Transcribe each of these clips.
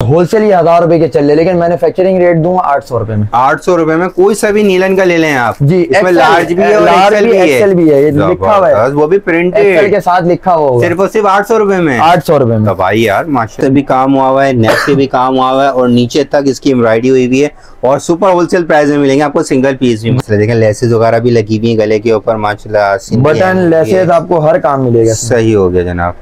Wholesale ही 1000 रुपए के चल रहे, लेकिन मैन्युफैक्चरिंग रेट दूंगा 800 रुपए में। 800 रुपए में कोई सा भी नीलन का ले लें आप जी। इसमें लार्ज भी है और एक्सेल भी है, ये लिखा हुआ है, वो भी प्रिंटेड एक्सेल के साथ लिखा हुआ है। सिर्फ और सिर्फ 800 रुपए में। 800 रुपए में। तो भाई यार माशाल्लाह भी काम हुआ हुआ है, नेक पे भी काम हुआ हुआ है और नीचे तक इसकी एम्ब्रॉयडरी हुई हुई है और सुपर होलसेल प्राइस में मिलेंगे आपको। सिंगल पीस भी मतलब देखें, लेसेस वगैरह भी लगी हुई है गले के ऊपर माशाल्लाह, बटन लेसेस आपको हर काम मिलेगा। सही हो गया जनाब।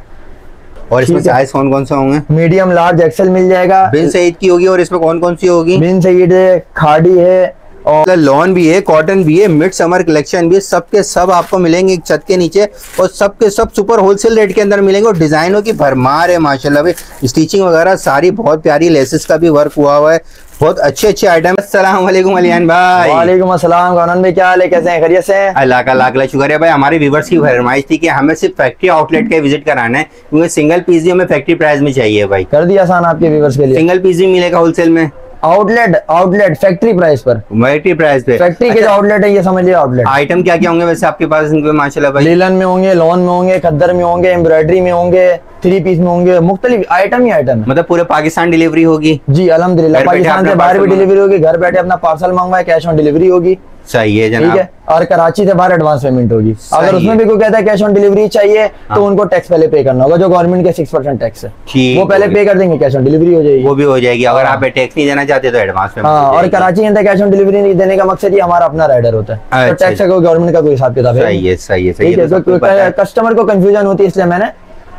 और इसमें साइज कौन कौन सा होंगे? मीडियम, लार्ज, एक्सेल मिल जाएगा। बिन सईद की होगी और इसमें कौन कौन सी होगी? बिन सईद है, खाड़ी है और लॉन भी है, कॉटन भी है, मिड समर कलेक्शन भी है, सबके सब आपको मिलेंगे एक छत के नीचे और सबके सब सुपर होलसेल रेट के अंदर मिलेंगे और डिजाइनों की भरमार है माशाल्लाह। भाई स्टिचिंग वगैरह सारी बहुत प्यारी, लेसेस का भी वर्क हुआ हुआ है, बहुत अच्छे अच्छे आइटम। अस्सलाम वालेकुम अलियान भाई। वालेकुम अस्सलाम गौनन भाई, क्या हाल है, कैसे हैं, खैरियत से हैं? अल्लाह का लाख लाख शुक्र है भाई। हमारे व्यूवर्स की फरमाइश थी कि हमें सिर्फ फैक्ट्री आउटलेट का विजिट कराना है, क्योंकि सिंगल पीस भी हमें फैक्ट्री प्राइस में चाहिए भाई। कर दिया आसान आपके व्यूवर्स के लिए। सिंगल पीस भी मिलेगा होलसेल में, आउटलेट फैक्ट्री प्राइस पर, फैक्ट्री प्राइस पे। फैक्ट्री के जो आउटलेट है ये समझ लिया आउटलेट। आइटम क्या क्या होंगे वैसे आपके पास इनके माशाल्लाह भाई? लीलन में होंगे, लॉन में होंगे, खद्दर में होंगे, एम्ब्रॉयडरी में होंगे, 3 पीस में होंगे, मुख्तलिफ आइटम ही आइटम है। मतलब पूरे पाकिस्तान डिलीवरी होगी? जी अल्हम्दुलिल्लाह, पाकिस्तान से बाहर भी डिलीवरी होगी, घर बैठे अपना पार्सल मंगवाए, कैश ऑन डिलीवरी होगी। सही है जनाब। ठीक है, और कराची से बाहर एडवांस पेमेंट होगी। अगर उसमें भी कोई कहता है कैश ऑन डिलीवरी चाहिए तो उनको टैक्स पहले पे करना होगा, जो गवर्नमेंट के 6% टैक्स है वो पहले पे कर देंगे, कैश ऑन डिलीवरी हो जाएगी। वो भी हो जाएगी। अगर आप टैक्स नहीं देना चाहते तो एडवांस में। हाँ, और कराची के अंदर कैश ऑन डिलीवरी नहीं देने का मकसद ही हमारा अपना राइडर होता है, तो टैक्स का गवर्नमेंट का कोई हिसाब किताब है। सही है, सही है, सही है। तो कस्टमर को कंफ्यूजन होती है, इसलिए मैंने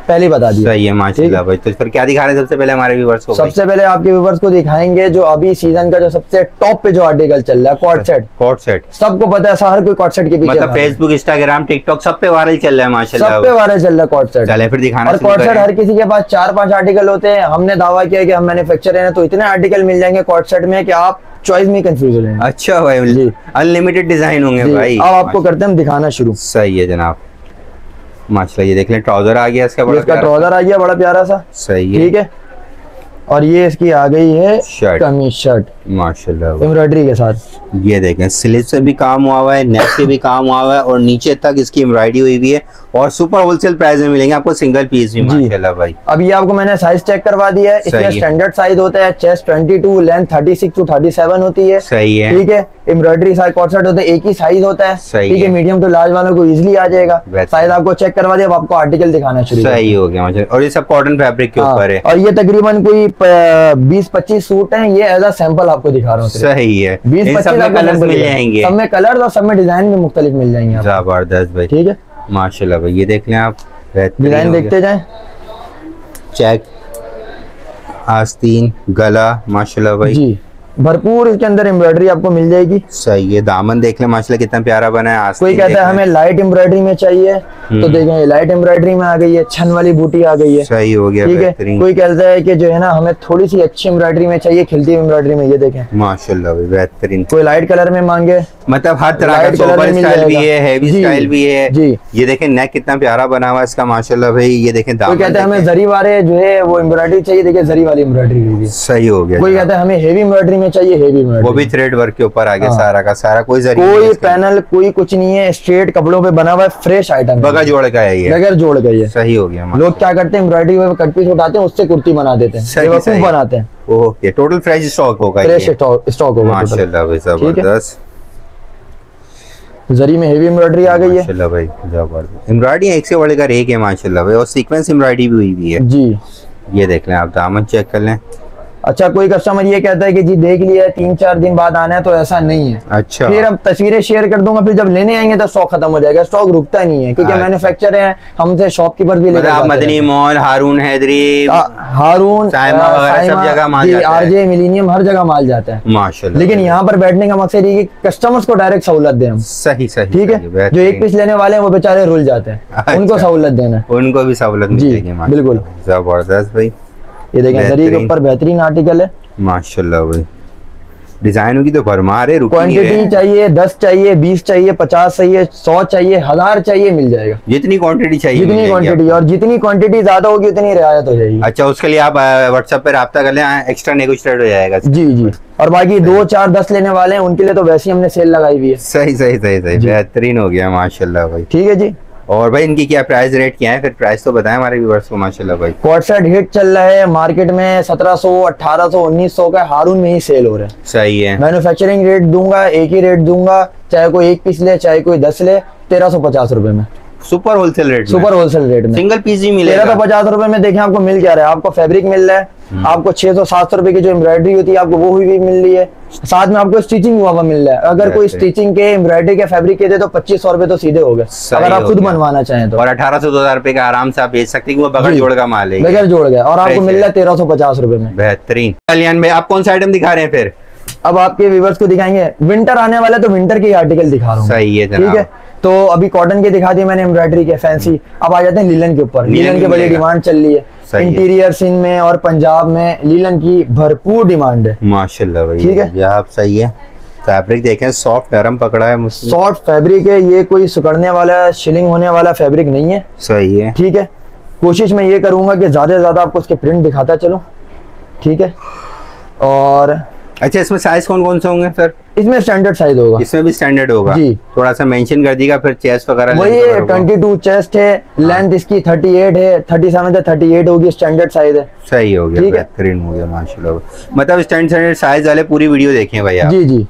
पहले ही बता दिया। सही है माशाल्लाह भाई। तो फिर क्या दिखा रहे हैं सबसे पहले हमारे व्यूअर्स को? सबसे पहले आपके व्यूअर्स को दिखाएंगे जो अभी सीजन का जो सबसे टॉप पे जो आर्टिकल चल रहा है, कॉर्ड सेट। कॉर्ड सेट सबको पता है, हर कोई कॉर्ड सेट के पीछे, मतलब फेसबुक, इंस्टाग्राम, टिकटॉक सब पे वायरल चल रहा है माशाल्लाह, सब पे वायरल चल रहा है कॉर्ड सेट। चले फिर दिखाना। और कॉर्ड सेट हर किसी के पास 4-5 आर्टिकल होते हैं। हमने दावा किया कि हम मैन्युफैक्चरर हैं, तो इतने आर्टिकल मिल जाएंगे कॉर्ड सेट में कि आप चॉइस में कंफ्यूज हो जाएंगे। अच्छा भाई, अनलिमिटेड डिजाइन होंगे भाई। अब आपको करते हैं हम दिखाना शुरू। सही है जनाब माशाल्लाह। ये देख लें, ट्राउजर आ गया इसका, बड़ा इसका ट्राउजर आ गया बड़ा प्यारा सा। सही है, ठीक है। और ये इसकी आ गई है कमीज शर्ट माशाल्लाह एम्ब्रॉयडरी के साथ। ये देखें, स्लीव से भी काम हुआ हुआ है, नेक पे भी काम हुआ हुआ है और नीचे तक इसकी एम्ब्रॉयडरी हुई हुई है और सुपर होलसेल प्राइस में मिलेंगे आपको सिंगल पीस भी माशाल्लाह भाई। अब ये आपको मैंने साइज चेक करवा दिया है। इसमें स्टैंडर्ड साइज होता है, चेस्ट 22, लेंथ 36 to 37 होती है। सही है। ठीक है। एम्ब्रॉयडरी साइज कॉर्ड सेट होता है, एक ही साइज होता है। ठीक है। मीडियम टू लार्ज वालों को इजीली आ जाएगा। साइज आपको चेक करवा दिया, अब आपको आर्टिकल दिखाना शुरू। सही हो गया माशाल्लाह। और ये सब कॉटन फैब्रिक के ऊपर है और ये तकरीबन कोई 20-25 सूट हैं। ये एज अ सैंपल आपको दिखा रहा हूँ। सही है। 20-25 कलर्स मिल जाएंगे, सब में कलर और सब में डिजाइन भी मुख्तलिफ मिल जाएंगे। जबरदस्त भाई। ठीक है माशाल्लाह भाई। ये देख लें आप, डिजाइन देखते जाएं। चेक, आस्तीन, गला माशाल्लाह भाई जी, भरपूर इसके अंदर एम्ब्रॉयडरी आपको मिल जाएगी। सही है। दामन देख ले माशाल्लाह कितना प्यारा बना है। कोई कहता है हमें लाइट एम्ब्रॉयडरी में चाहिए, तो देखें लाइट एम्ब्रॉयडरी में आ गई है, छन वाली बूटी आ गई है। सही हो गया। ठीक है। कोई कहता है कि जो है ना हमें थोड़ी सी अच्छी एम्ब्रॉयडरी में चाहिए, खिलती एम्ब्रॉयडरी में, ये देखें माशाल्लाह भाई बेहतरीन। कोई लाइट कलर में मांगे, मतलब हर तरह का सोबर स्टाइल भी है, हैवी स्टाइल भी है। जी। ये देखें नेक कितना प्यारा बना हुआ है इसका माशाल्लाह भाई। ये देखें दामन। कोई कहता है हमें जरी वाले जो है वो एम्ब्रॉयडरी चाहिए, देखिए जरी वाली एम्ब्रॉयडरी। सही हो गया। कोई कहता है हमें हेवी एम्ब्रॉयडरी में चाहिए, हेवी एम्ब्रॉयडरी, वो भी थ्रेड वर्क के ऊपर आ गया सारा का सारा, कोई जरी, कोई पैनल, कोई कुछ नहीं है, स्ट्रेट कपड़ों पे बना हुआ है, फ्रेश आइटम, बगैर जोड़ का है ये, बगैर जोड़ का ये। सही हो गया। लोग क्या करते हैं, एम्ब्रॉयडरी कट पीस उठाते हैं, उससे कुर्ती बना देते हैं, बनाते हैं। ओह, ये टोटल फ्रेश स्टॉक होगा, फ्रेश स्टॉक होगा माशाल्लाह भाई, जबरदस्त। जरी में हेवी एम्ब्रॉयडरी आ गई है माशाल्लाह भाई, जबरदस्त। एम्ब्रॉयडरी एक से बढ़कर एक है माशाल्लाह भाई, और सीक्वेंस एम्ब्रॉयडरी भी हुई हुई है जी। ये देख लें आप, दामन चेक कर लें। अच्छा, कोई कस्टमर ये कहता है कि जी देख लिया है, 3-4 दिन बाद आना है, तो ऐसा नहीं है। अच्छा। फिर अब तस्वीरें शेयर कर दूंगा, फिर जब लेने आएंगे तो स्टॉक खत्म हो जाएगा, स्टॉक रुकता नहीं है, क्योंकि मैन्युफैक्चर है, हमसे शॉपकीपर भी लेकर मदनी मॉल, हारून हैदरी, हारून, सब जगह माल जाता है, आरजे, मिलीनियम, हर जगह माल जाता है माशाल्लाह। लेकिन यहाँ पर बैठने का मकसद ये कि कस्टमर्स को डायरेक्ट सहूलत दें हम। सही सही। ठीक है। जो एक पीस लेने वाले हैं वो बेचारे रुल जाते हैं, उनको सहूलत देना, उनको भी सहूलत मिलेगी। बिल्कुल जबरदस्त भाई। ये देखें, जरी के ऊपर बेहतरीन आर्टिकल है माशाल्लाह भाई। डिजाइनों की तो भरमार है। क्वांटिटी चाहिए 10 चाहिए, 20 चाहिए, 50 चाहिए, 100 चाहिए, 1000 चाहिए, मिल जाएगा। जितनी क्वांटिटी चाहिए, जितनी क्वांटिटी, और जितनी क्वांटिटी ज्यादा होगी उतनी रियायत हो जाएगी। अच्छा, उसके लिए आप व्हाट्सएप पे राब्ता कर लें, एक्स्ट्रा नेगोशिएट हो जाएगा। जी जी। और बाकी 2, 4, 10 लेने वाले हैं उनके लिए तो वैसे ही हमने सेल लगाई हुई है। सही सही सही सही, बेहतरीन हो गया माशाल्लाह भाई। ठीक है जी। और भाई इनकी क्या प्राइस रेट क्या है, फिर प्राइस तो बताएं हमारे व्यूअर्स को। माशाल्लाह भाई कोट सेट हिट चल रहा है मार्केट में 1700, 1800, 1900 का हारून में ही सेल हो रहा है। सही है। मैन्युफैक्चरिंग रेट दूंगा, एक ही रेट दूंगा, चाहे कोई एक पीस ले चाहे कोई 10 ले, 1350 रुपए में। Super wholesale rate, super wholesale rate में सिंगल पीस ही मिलेगा। 1350 रुपए में देखें आपको मिल क्या रहा है। आपको फैब्रिक मिल रहा है, आपको 600-700 रुपए की जो एम्ब्रॉयडरी होती है आपको वो भी मिल रही है, साथ में आपको स्टिचिंग हुआ मिल रहा है। अगर कोई स्टिचिंग के एम्ब्रॉयडरी के फैब्रिक के दे तो 2500 रुपए तो सीधे हो गए अगर आप खुद बनवाना चाहें तो। और 1800 से 2000 रुपए का आराम से आप बेच सकते हैं, वो बगैर जोड़ का माल है, बगैर जोड़ गया, और आपको मिल रहा है 1350 रुपए में। बेहतरीन। कल्याण भाई आप कौन सा आइटम दिखा रहे हैं फिर? अब आपके व्यूअर्स को दिखाएंगे, विंटर आने वाला तो विंटर के आर्टिकल दिखा रहा हूँ। सही है ठीक है, तो अभी कॉटन के दिखा दिए मैंने, एम्ब्रॉयडरी के फैंसी। अब आ जाते हैं लीलन के ऊपर। लीलन की बड़ी डिमांड चल रही है, इंटीरियर सिंध में और पंजाब में लीलन की भरपूर डिमांड है माशाल्लाह भाई। ठीक है, आप सही है। फैब्रिक देखें सॉफ्ट नरम पकड़ा है मुझसे, सॉफ्ट फैब्रिक है, ये कोई सुकड़ने वाला शिलिंग होने वाला फैब्रिक नहीं है। सही है। ठीक है, कोशिश मैं ये करूंगा कि ज्यादा से ज्यादा आपको उसके प्रिंट दिखाता चलो। ठीक है, और अच्छा इसमें साइज कौन कौन से होंगे सर? इसमें स्टैंडर्ड साइज होगा। इसमें भी स्टैंडर्ड होगा जी, थोड़ा सा मेंशन कर दीजिएगा फिर चेस्ट वगैरह। वही 22 चेस्ट है, लेंथ इसकी 38 है, 37 से 38 होगी, स्टैंडर्ड साइज है। सही हो गया, बेहतरीन हो गया माशाल्लाह। मतलब स्टैंडर्ड साइज वाले पूरी वीडियो देखें भाई आप। जी जी,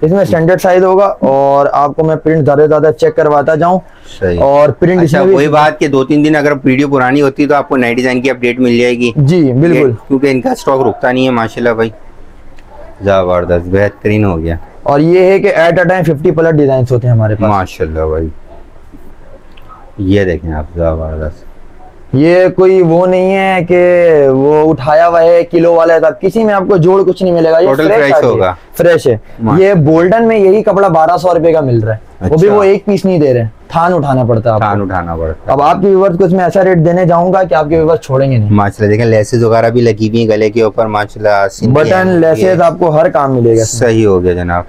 इसमें स्टैंडर्ड साइज होगा, और आपको मैं प्रिंट ज्यादा चेक करवाता जाऊं। और प्रिंट अच्छा वही बात कि 2-3 दिन अगर वीडियो पुरानी होती तो आपको नई डिजाइन की अपडेट मिल जाएगी। जी बिल्कुल, क्योंकि इनका स्टॉक रुकता नहीं है माशाल्लाह भाई। जबरदस्त, बेहतरीन हो गया। और ये है कि एट अ टाइम 50+ डिजाइन होते हैं हमारे पास माशाल्लाह भाई। ये देखें आप, जबरदस्त। ये कोई वो नहीं है कि वो उठाया हुआ है किलो वाला है, किसी में आपको जोड़ कुछ नहीं मिलेगा, ये फ्रेश होगा, फ्रेश है। ये बोल्डन में यही कपड़ा 1200 रुपए का मिल रहा है। अच्छा। वो भी वो एक पीस नहीं दे रहे, थान उठाना पड़ता है, थान उठाना पड़ता है। अब आपके व्यूअर्स को इसमें ऐसा रेट देने जाऊंगा कि आपके व्यूअर्स छोड़ेंगे नहीं। माशाल्लाह देखें लेसेस वगैरह भी लगी हुई है गले के ऊपर माशाल्लाह, बटन लेसेस आपको हर काम मिलेगा। सही हो गया जनाब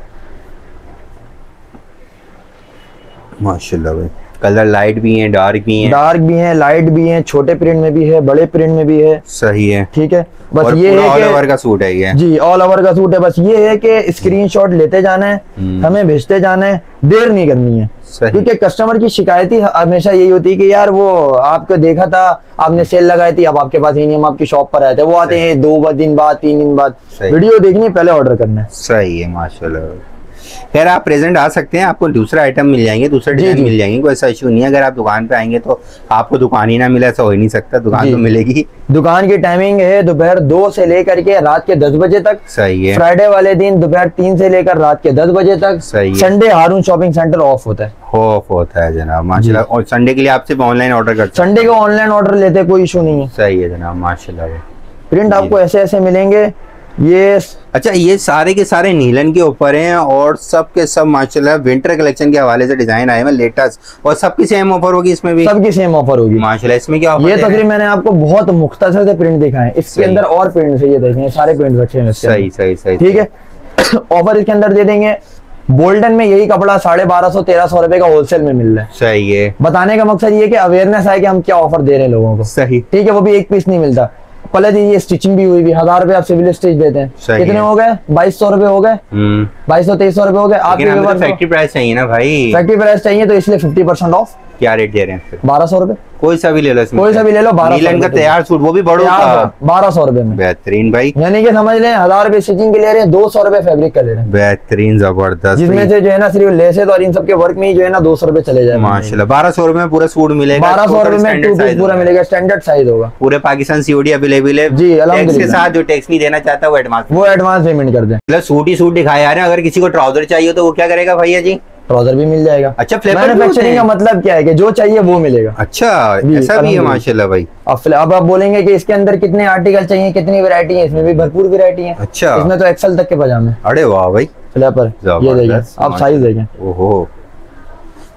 माशाल्लाह भाई। कलर लाइट भी है, डार्क भी है, लाइट भी है, छोटे प्रिंट में भी है, बड़े प्रिंट में भी है। सही है। ठीक है, बस ये है ऑल ओवर का सूट है ये। जी ऑल ओवर का सूट है, बस ये है कि स्क्रीनशॉट लेते जाना है, हमें भेजते जाना है, देर नहीं करनी है। क्योंकि कस्टमर की शिकायत ही हमेशा यही होती है कि यार वो आपको देखा था, आपने सेल लगाई थी, अब आपके पास ही नहीं, हम आपकी शॉप पर आए थे। वो आते हैं 2 दिन बाद, 3 दिन बाद, वीडियो देखनी पहले ऑर्डर करना है। सही है माशाल्लाह। खैर आप प्रेजेंट आ सकते हैं, आपको दूसरा आइटम मिल जाएंगे, दूसरे डिजाइन मिल जाएंगे, कोई ऐसा इशू नहीं है। अगर आप दुकान पे आएंगे तो आपको दुकान ही ना मिले ऐसा हो ही नहीं सकता, दुकान तो मिलेगी। दुकान की टाइमिंग है दोपहर 2 से लेकर के रात के 10 बजे तक। सही है। फ्राइडे वाले दिन दोपहर 3 से लेकर रात के 10 बजे तक। सही है। Sunday Haroon shopping centre off होता है। ऑफ होता है जनाब माशाल्लाह। और संडे के लिए आप सिर्फ ऑनलाइन ऑर्डर करते हैं? संडे को ऑनलाइन ऑर्डर लेते, कोई इशू नहीं है। सही है जनाब माशाल्लाह। प्रिंट आपको ऐसे ऐसे मिलेंगे ये। अच्छा ये सारे के सारे नीलन के ऊपर हैं और सब के सब माशाल्लाह विंटर कलेक्शन के हवाले से डिजाइन आए हैं लेटेस्ट, और सबकी सेम ऑफर होगी इसमें भी? सबकी सेम ऑफर होगी माशाल्लाह। इसमें क्या ऑफर? ये तकरीबन मैंने आपको बहुत मुख्तसर से प्रिंट दिखाए, इसके अंदर और प्रिंट है, ये देखें सारे प्रिंट रखे हैं। सही सही सही, ठीक है। ऑफर इसके अंदर दे देंगे। बोल्टन में यही कपड़ा 1250-1300 रुपए का होलसेल में मिल रहा है। सही है। बताने का मकसद ये कि अवेयरनेस है कि हम क्या ऑफर दे रहे हैं लोगों को। सही, ठीक है। वो भी एक पीस नहीं मिलता। पहले ये स्टिचिंग भी हुई भी 1000 रुपए आप सिविल स्टिच देते हैं, कितने हो गए? 2200 रुपए हो गए, 2200-2300 रुपए हो गए। आपके फैक्ट्री प्राइस चाहिए ना भाई, फैक्ट्री प्राइस चाहिए, तो इसलिए 50% ऑफ। क्या रेट दे रहे हैं? 1200 रुपए। कोई सा भी ले लो, कोई सा भी ले लो। 1200 का तैयार सूट, वो भी बड़ों का 1200 रुपए में। बेहतरीन भाई, यानी कि समझ लें 1000 रुपए स्टिचिंग के ले रहे हैं, 200 रुपए फैब्रिक का ले रहे हैं। बेहतरीन, जबरदस्त। जिसमें से जो है ना सिर्फ लेसेस और इन सबके वर्क में ही जो है ना 200 रुपए चले जाए माशाल्लाह। 1200 रुपए में पूरा सूट मिलेगा। 1200 रुपए में 2 पीस पूरा मिलेगा, स्टैंडर्ड साइज होगा। पूरे पाकिस्तान सीओडी अवेलेबल है जी। टैक्स के साथ जो टैक्स नहीं देना चाहता वो एडवांस पेमेंट कर दे। मतलब सूट ही सूट दिखाए जा रहे हैं। अगर किसी को ट्राउजर चाहिए तो वो क्या करेगा भैया जी? ट्राउजर भी मिल जाएगा। अच्छा, मैन्युफैक्चरिंग का मतलब क्या है कि जो चाहिए वो मिलेगा। अच्छा, ऐसा भी है माशाल्लाह भाई। अब आप बोलेंगे कि इसके अंदर कितने आर्टिकल चाहिए, कितनी वैरायटी है? इसमें भी भरपूर वैरायटी है। अच्छा, इसमें तो एक्सेल तक के पजामे। अरे वाह भाई, फ्लैपर ये देखिए, आप साइज देखें। ओहो,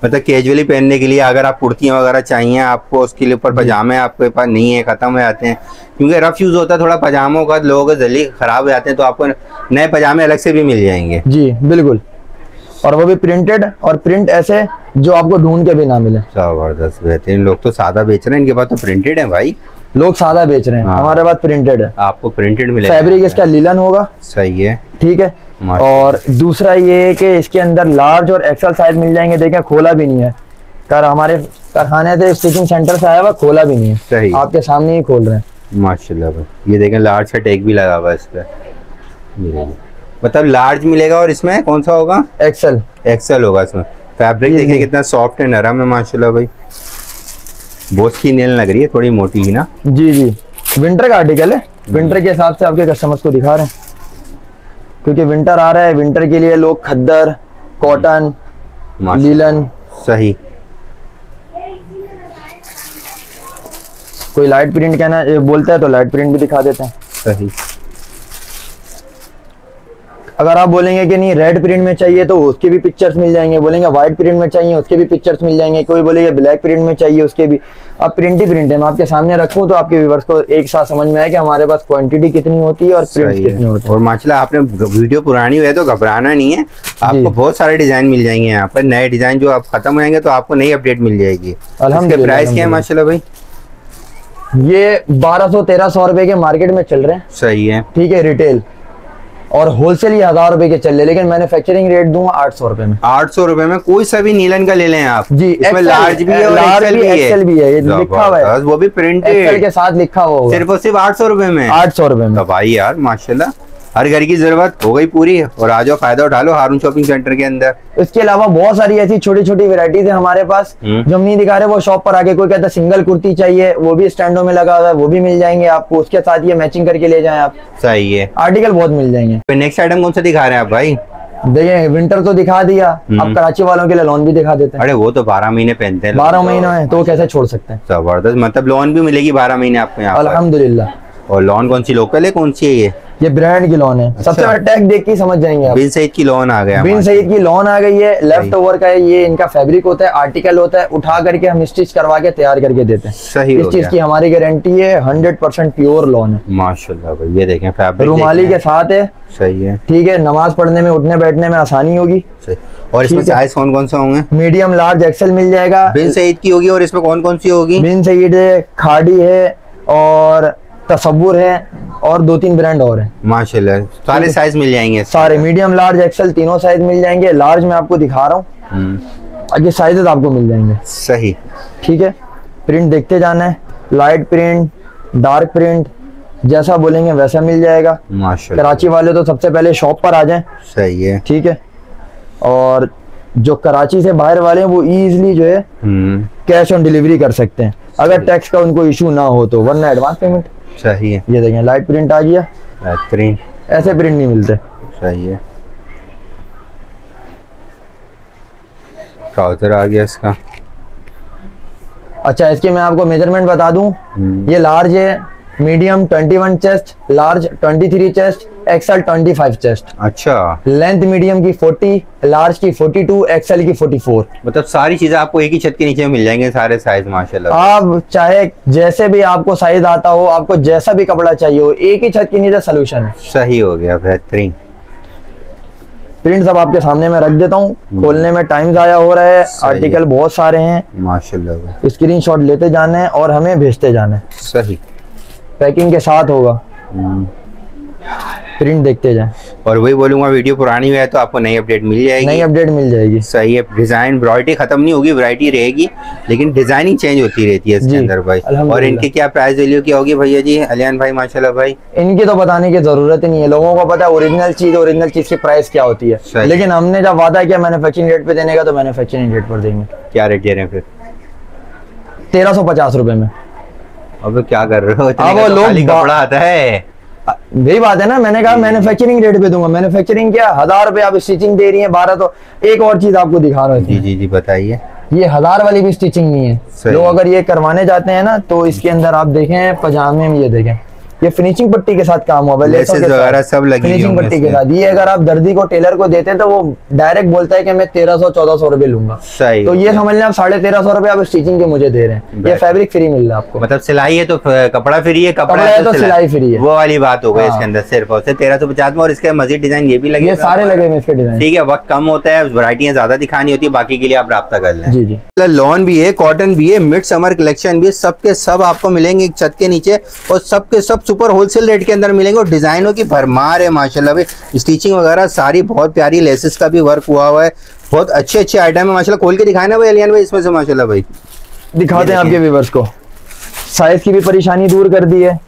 मतलब कैजुअली पहनने के लिए अगर आप कुर्तियां वगैरह चाहिए आपको, उसके लिए ऊपर पजामे आपके पास नहीं है, खत्म हो जाते हैं, क्योंकि रफ यूज होता है थोड़ा पजामों का, लोगों के जल्दी खराब हो जाते हैं, तो आपको नए पजामे अलग से भी मिल जाएंगे। जी बिल्कुल, और वो भी प्रिंटेड, और प्रिंट ऐसे जो आपको ढूंढ के भी ना मिले। जबरदस्त, बेहतरीन। लोग तो सादा बेच रहे हैं, इनके पास तो प्रिंटेड है भाई। लोग सादा बेच रहे हैं, हमारे पास प्रिंटेड है। आपको प्रिंटेड मिलेगा। फैब्रिक इसका लीलन होगा। सही है, ठीक है। और दूसरा ये है कि इसके अंदर लार्ज और एक्सेल साइज मिल जाएंगे। देखें खोला भी नहीं है, कर हमारे कारखाने से स्टिचिंग सेंटर से आया हुआ, खोला भी नहीं है, सही, आपके सामने ही खोल रहे हैं माशाल्लाह भाई। ये देखें लार्ज का टैग भी लगा हुआ है इस पे, मतलब लार्ज मिलेगा। और इसमें कौन सा होगा? एक्सेल। एक्सेल होगा इसमें। फैब्रिक देखें कितना सॉफ्ट है, नरम है माशाल्लाह भाई। बहुत की नेल लग रही है, थोड़ी मोटी ही ना। जी जी, विंटर का आर्टिकल है, विंटर के हिसाब से आपके कस्टमर्स को दिखा रहे हैं, क्योंकि विंटर आ रहा है। विंटर के लिए लोग खद्दर, कॉटन, लीलन। सही। कोई लाइट प्रिंट कहना बोलता है तो लाइट प्रिंट भी दिखा देते हैं। सही। अगर आप बोलेंगे कि नहीं रेड प्रिंट में चाहिए तो उसके भी पिक्चर्स मिल जाएंगे, बोलेंगे व्हाइट प्रिंट में चाहिए उसके भी पिक्चर्स मिल जाएंगे, कोई बोलेगा ब्लैक प्रिंट में चाहिए उसके भी। अब प्रिंट ही प्रिंट है, मैं आपके सामने रखूं तो आपके व्यूअर्स को एक साथ समझ में आए कि हमारे पास क्वांटिटी कितनी होती है और प्रिंट कितने होते हैं। और माशाल्लाह आपने वीडियो पुरानी हुई है तो घबराना नहीं है, आपको बहुत सारे डिजाइन मिल जाएंगे यहाँ पर। नए डिजाइन जो आप खत्म हो जाएंगे तो आपको नई अपडेट मिल जाएगी। अल्हम्दुलिल्लाह। प्राइस क्या है माशाल्लाह भाई? ये 1200-1300 रुपए के मार्केट में चल रहे हैं। सही है, ठीक है, रिटेल। और होलसेल ये 1000 रुपए के चल रहे, लेकिन मैन्युफैक्चरिंग रेट दूंगा 800 रुपए में। 800 रुपए में कोई सा भी नीलन का ले लें आप जी। इसमें लार्ज भी है और एक्सेल भी है, ये लिखा हुआ है, वो भी प्रिंटेड एक्सेल के साथ लिखा हुआ सिर्फ और सिर्फ 800 रुपए में। 800 रुपए में। तो भाई यार माशाल्लाह हर घर की जरूरत हो गई पूरी। और आ जाओ, फायदा उठा लो हारून शॉपिंग सेंटर के अंदर। इसके अलावा बहुत सारी ऐसी छोटी छोटी वेराइटीज है हमारे पास जो हम नहीं दिखा रहे, वो शॉप पर आके। कोई कहता है सिंगल कुर्ती चाहिए, वो भी स्टैंडों में लगा हुआ है, वो भी मिल जाएंगे आपको, उसके साथ ये मैचिंग करके ले जाएं आप। सही है, आर्टिकल बहुत मिल जाएंगे। नेक्स्ट आइटम कौन सा दिखा रहे हैं आप भाई? देखिए विंटर तो दिखा दिया, अब कराची वालों के लिए लॉन भी दिखा देते हैं। अरे वो तो 12 महीने पहनते हैं, 12 महीने है तो कैसे छोड़ सकते हैं। जबरदस्त, मतलब लॉन भी मिलेगी 12 महीने आपको यहाँ? अल्हम्दुलिल्लाह। और लॉन कौन सी लोकल है, कौन सी है ये ब्रांड की लॉन है। सबसे बड़ा टैग देख के समझ जाएंगे आप। बिन सईद की लॉन आ गया, बिन सईद की लॉन आ गई है। लेफ्ट ओवर का है, ये इनका फैब्रिक होता है, आर्टिकल होता है, उठा करके हम स्टिच करवा के तैयार करके देते हैं। सही, इस चीज की हमारी गारंटी है, 100% प्योर लॉन है माशाल्लाह भाई। ये देखें फैब्रिक रुमाली के साथ है। सही है, ठीक है, नमाज पढ़ने में उठने बैठने में आसानी होगी। और इसमें साइज कौन कौन सा होंगे? मीडियम, लार्ज, एक्सेल मिल जाएगा। बिन सईद की होगी। और इसमें कौन कौन सी होगी? बिन सईद है, खाड़ी है और तसव्वुर है और 2-3 ब्रांड और है माशाल्लाह। सारे साइज मिल जाएंगे, सारे मीडियम, लार्ज, एक्सेल तीनों साइज मिल जाएंगे। लार्ज में आपको दिखा रहा हूँ, आगे साइजेस आपको मिल जाएंगे। सही, ठीक है। प्रिंट देखते जाना है, लाइट प्रिंट, डार्क प्रिंट, जैसा बोलेंगे वैसा मिल जाएगा माशाल्लाह। कराची वाले तो सबसे पहले शॉप पर आ जाएं। सही है, ठीक है। और जो कराची से बाहर वाले हैं वो इजीली जो है कैश ऑन डिलीवरी कर सकते हैं, अगर टैक्स का उनको इशू ना हो तो, वरना एडवांस पेमेंट। सही है। ये देखें लाइट प्रिंट आ गया, बेहतरीन, ऐसे प्रिंट नहीं मिलते। सही है। ट्राउजर आ गया इसका। अच्छा, इसके मैं आपको मेजरमेंट बता दूं, ये लार्ज है, medium 21 chest, large 23 chest, XL 25 chest. अच्छा, लेंथ मीडियम की 40, लार्ज की 42, एक्सेल की 44। मतलब सारी चीजें आपको एक ही छत के नीचे मिल जाएंगे, सारे साइज माशाल्लाह। आप चाहे जैसे भी आपको साइज आता हो, आपको जैसा भी कपड़ा चाहिए हो, एक ही छत के नीचे सोल्यूशन है। सही हो गया, बेहतरीन। प्रिंट सब आपके सामने मैं रख देता हूँ, खोलने में टाइम जाया हो रहा है। आर्टिकल बहुत सारे हैं माशाल्लाह, स्क्रीनशॉट लेते जाने हैं और हमें भेजते जाना है। सही, पैकिंग के साथ होगा। प्रिंट देखते जाएं। और वही बोलूंगा, वीडियो पुरानी हुई है तो आपको नई अपडेट मिल जाएगी, नई अपडेट मिल जाएगी। सही है। डिजाइन वैरायटी खत्म नहीं होगी, वैरायटी रहेगी, लेकिन डिजाइनिंग चेंज होती रहती है इसके अंदर भाई। और इनकी क्या प्राइस वैल्यू क्या होगी भैया जी? अलियान भाई माशाल्लाह भाई, इनकी तो बताने की जरूरत ही नहीं है, लोगों को पता है ओरिजिनल चीज की प्राइस क्या होती है। लेकिन हमने जब वादा किया मैन्युफैक्चरिंग रेट पे देने का, तो मैन्युफैक्चरिंग रेट पर देंगे। क्या रेट दे रहे हैं फिर? 1350 रुपए में। अब क्या कर रहे हो? वो लोग कपड़ा आता है, वही बात है ना, मैंने कहा मैन्युफैक्चरिंग रेट पे दूंगा। मैन्युफैक्चरिंग क्या 1000 रुपए, आप स्टिचिंग दे रही है 12। तो एक और चीज आपको दिखा रहा हूँ। जी जी जी बताइए। ये 1000 वाली भी स्टिचिंग नहीं है। लोग अगर ये करवाने जाते हैं ना, तो इसके अंदर आप देखें पजामे में, ये देखें ये फिनिशिंग पट्टी के साथ काम हुआ, लेसेस वगैरह सब लगी फिनिशिंग पट्टी के साथ। ये अगर आप दर्जी को, टेलर को देते हैं तो वो डायरेक्ट बोलता है कि मैं 1300-1400 रुपए लूंगा। तो ये समझ लें आप 1350 रुपए आप स्टिचिंग के मुझे दे रहे हैं। ये फैब्रिक फ्री मिल रहा है आपको, मतलब सिलाई है तो कपड़ा फ्री है, कपड़ा है तो सिलाई फ्री है, वो वाली बात हो गई। इसके अंदर सिर्फ और सिर्फ 1350 में। और इसके मजीद डिजाइन ये भी लगे, ये सारे लगे हुए इसके डिजाइन। ठीक है, वक्त कम होता है, वैरायटियां ज्यादा दिखानी होती है, बाकी के लिए आप राब्ता कर लें। जी जी। लॉन भी है, कॉटन भी है, मिड समर कलेक्शन भी है, सबके सब आपको मिलेंगे एक छत के नीचे। और सबके सब सुपर होलसेल रेट के अंदर मिलेंगे। और डिजाइनों की भरमार है माशाल्लाह भाई, स्टिचिंग वगैरह सारी बहुत प्यारी, लेसेस का भी वर्क हुआ हुआ है, बहुत अच्छे अच्छे आइटम है माशाल्लाह। खोल के दिखाए ना भाई अलियान भाई इसमें से माशाल्लाह भाई। दिखाते हैं आपके व्यूवर्स को। साइज की भी परेशानी दूर कर दी है,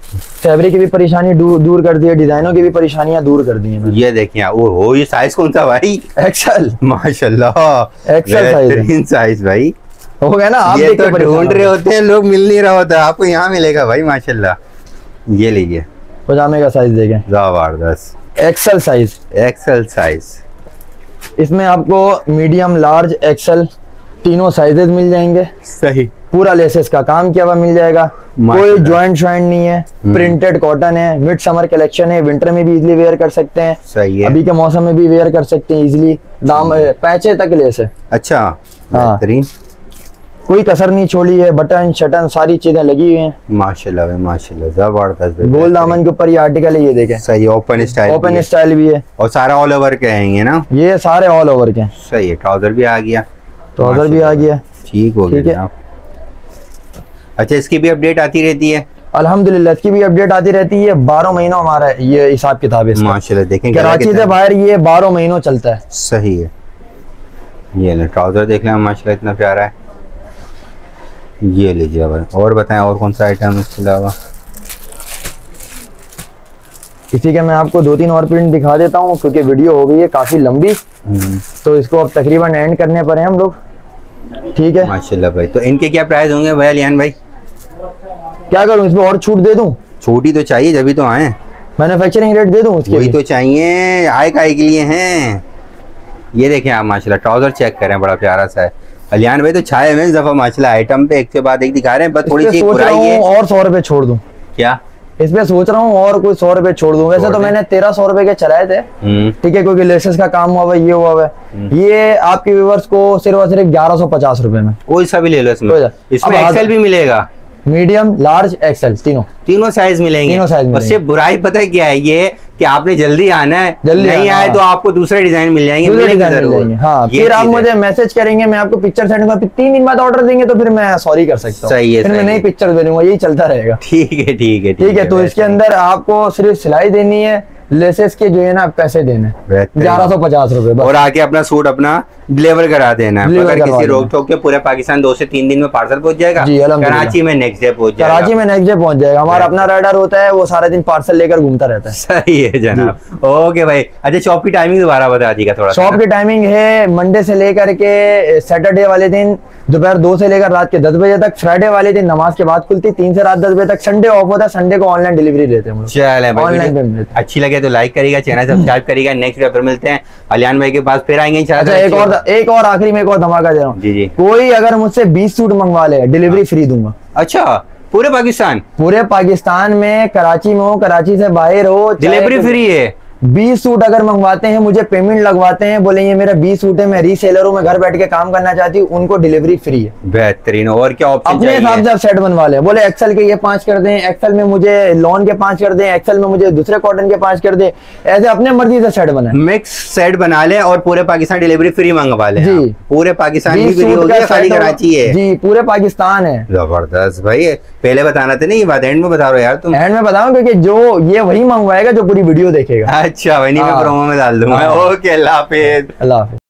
फैब्रिक की भी परेशानी दूर कर दी है, डिजाइनों की भी परेशानियां दूर कर दी है। ये देखिए वो ये साइज कौन सा भाई? एक्सेल। माशाल्लाह एक्सेल साइज, साइज भाई हो गया ना। आप ये तो ढूंढ रहे होते हैं लोग, मिल नहीं रहा होता, आपको यहाँ मिलेगा भाई माशाल्लाह। ये लीजिए पजामे का साइज देखें, जबरदस्त एक्सेल साइज। एक्सेल साइज, इसमें आपको मीडियम, लार्ज, एक्सेल तीनों साइजेस मिल जाएंगे। सही। पूरा लेसेस का काम किया हुआ मिल जाएगा, कोई जॉइंट शॉइंट नहीं है, प्रिंटेड कॉटन है, मिड समर कलेक्शन है, विंटर में भी इजीली वेयर कर सकते हैं। सही है। अभी के मौसम में भी वेयर कर सकते हैं इजीली। दाम पैचे तक लेस है। अच्छा, बेहतरीन, कोई कसर नहीं छोड़ी है, बटन शटन सारी चीजें लगी हुई हैं माशाल्लाह भाई माशाल्लाह, जबरदस्त। गोल दामन के ऊपर ये आर्टिकल है, ये देखें। सही, ओपन स्टाइल, ओपन स्टाइल भी है और सारा ऑल ओवर के आएंगे ना? ये सारे ऑल ओवर के। सही है, ट्राउजर भी आ गया, ट्राउजर भी आ गया, ठीक हो गया। अच्छा, इसकी भी अपडेट आती रहती है? अल्हम्दुलिल्लाह, इसकी भी अपडेट आती रहती है। 12 महीनों हमारा ये हिसाब किताब है माशाल्लाह। देखें कराची से बाहर ये 12 महीनों चलता है। सही है। ये ले ट्राउजर देख लें माशाल्लाह, इतना प्यारा है। ये लीजिए भाई, और बताएं और कौन सा आइटम इसके अलावा? इसी के मैं आपको 2-3 और प्रिंट दिखा देता हूँ, क्योंकि वीडियो हो गई है काफी लंबी, तो इसको अब तकरीबन एंड करने पर हैं हम लोग। ठीक है माशाल्लाह भाई। तो इनके क्या प्राइस होंगे भाई अलियान भाई? क्या करूँ, इसमें और छूट दे दूं? छोटी तो चाहिए, जब भी तो आए। मैन्युफैक्चरिंग रेट दे दूं उसके? वही तो चाहिए, आए काहे के लिए हैं। ये देखें आप माशाल्लाह, ट्राउजर चेक करें, बड़ा प्यारा सा है। अलियान भाई तो छाए हुए दफा माशाल्लाह, आइटम पे एक के बाद एक दिखा रहे हैं, बस थोड़ी सी बुराई है। और 100 रुपए छोड़ दूं क्या? इसमें सोच रहा हूँ और कोई 100 रुपए छोड़ दूं। वैसे तो मैंने 1300 रुपए के चलाए थे, ठीक है, क्योंकि लेसेस का काम हुआ हुआ, ये हुआ हुआ है। ये आपके व्यूअर्स को सिर्फ और सिर्फ 1150 रुपए में। कोई सा भी ले लो इसमें। इसमें एक्सेल भी मिलेगा, मीडियम, लार्ज, एक्सेल तीनों साइज मिलेंगे। तीनों साइज मिलेंगे। सिर्फ बुराई पता है क्या है, ये कि आपने जल्दी आना है, जल्दी नहीं आए तो आपको दूसरे डिजाइन मिल जाएंगे। हाँ, फिर आप मुझे मैसेज करेंगे, मैं आपको पिक्चर सेंड करूंगा, 3 दिन बाद ऑर्डर देंगे तो फिर मैं सॉरी कर सकता हूँ। सही है, फिर मैं नई पिक्चर दे दूंगा, यही चलता रहेगा। ठीक है ठीक है ठीक है। तो इसके अंदर आपको सिर्फ सिलाई देनी है, लेसेस के जो है ना पैसे देने 1150 रुपए, और आके अपना सूट अपना डिलीवर करा देना। अगर किसी रोक टोक के पूरे पाकिस्तान 2 से 3 दिन में पार्सल पहुंच जाएगा। जी, कराची में नेक्स्ट डे पहुंच जाएगा। कराची में नेक्स्ट डे पहुंच जाएगा। हमारा अपना राइडर होता है, वो सारा दिन पार्सल लेकर घूमता रहता है। सही है जनाब। ओके भाई। अच्छा, शॉप की टाइमिंग दोबारा बता दीजिएगा थोड़ा। शॉप की टाइमिंग है मंडे से लेकर के सैटरडे वाले दिन दोपहर 2 से लेकर रात के 10 बजे तक। फ्राइडे वाले दिन नमाज के बाद खुलती 3 से रात 10 बजे तक। संडे ऑफ होता है, संडे को ऑनलाइन डिलीवरी देते हैं। चले भाई, अच्छी लगे तो लाइक करिएगा, चैनल सब्सक्राइब करिएगा। नेक्स्ट वीडियो पर मिलते हैं, अलियान भाई के पास फिर आएंगे। अच्छा, एक और आखिरी में एक और धमाका दे रहा हूँ। जी। कोई अगर मुझसे 20 सूट मंगवा ले, डिलीवरी फ्री दूंगा। अच्छा, पूरे पाकिस्तान में, कराची में हो, कराची से बाहर हो, डिलीवरी फ्री है। 20 सूट अगर मंगवाते हैं, मुझे पेमेंट लगवाते हैं, बोले ये मेरा 20 सूट है, मैं रीसेलर हूँ, मैं घर बैठ के काम करना चाहती हूँ, उनको डिलीवरी फ्री है। बेहतरीन। और क्या ऑप्शन अपने हिसाब से आप सेट बनवा ले। बोले एक्सेल के ये 5 कर दें, एक्सेल में मुझे लॉन के 5 कर दें, एक्सेल में मुझे दूसरे कॉटन के 5 कर दें, ऐसे अपने मर्जी से सेट बना, मिक्स सेट बना ले और पूरे पाकिस्तान डिलीवरी फ्री मंगवा ले। जी, पूरे पाकिस्तान की फ्री होगी, खाली कराची है? जी, पूरे पाकिस्तान है। जबरदस्त भाई, पहले बताना था नहीं, ये बात एंड में बता रहे हो यार तुम। एंड में बताओ, क्योंकि जो ये वही मंगवाएगा जो पूरी वीडियो देखेगा। अच्छा भाई, नहीं मैं प्रोमो में डाल दूंगा। ओके, अल्लाह हाफिज। अल्लाह हाफिज।